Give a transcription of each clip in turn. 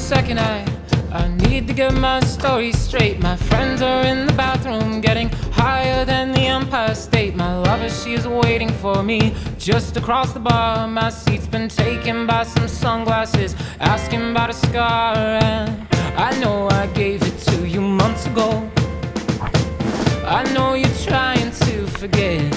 second, I need to get my story straight. My friends are in the bathroom getting higher than the Empire State. My lover, she is waiting for me just across the bar. My seat's been taken by some sunglasses, asking about a scar. And I know I gave it to you months ago. I know you're trying to forget,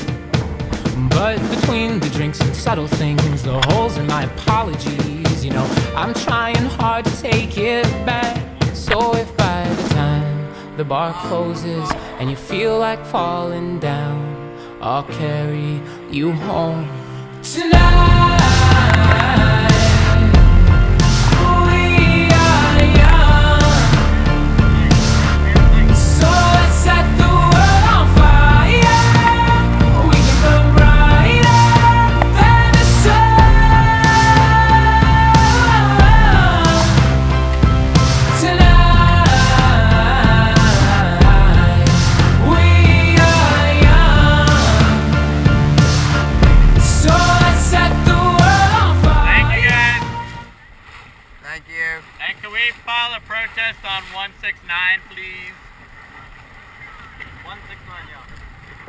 but between the drinks and subtle things, the holes in my apologies, you know, I'm trying hard to take it back. So if by the time the bar closes and you feel like falling down, I'll carry you home tonight. Thank you. And can we file a protest on 169, please? 169, yeah.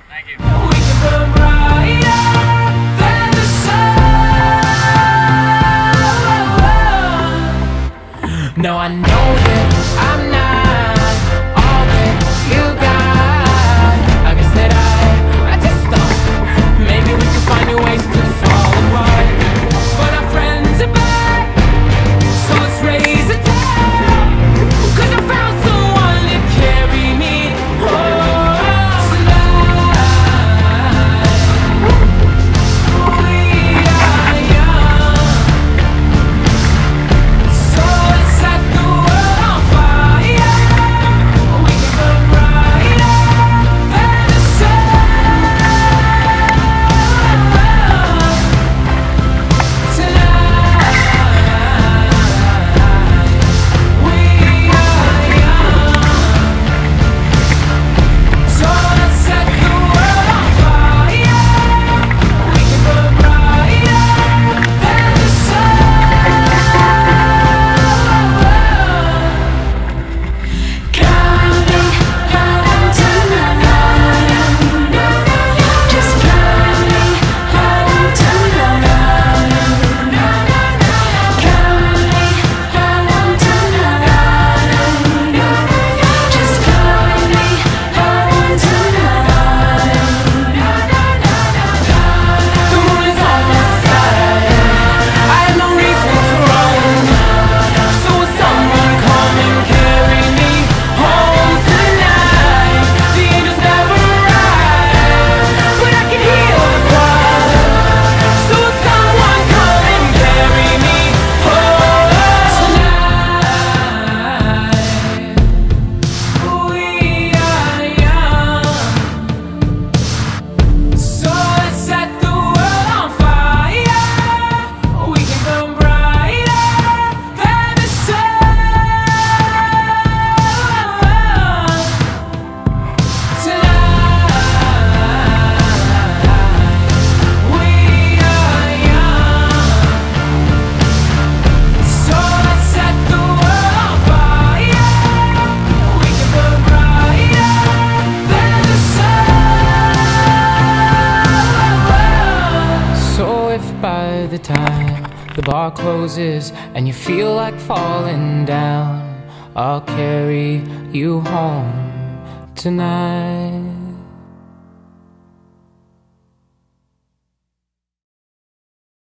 Thank you. We can burn brighter than the sun. No, I know that I'm not all that you got. I guess that I just thought maybe we could find new ways to fall apart. But our friends are back, so let's raise a town, 'cause I found someone to carry me home tonight. by the time the bar closes and you feel like falling down, I'll carry you home tonight.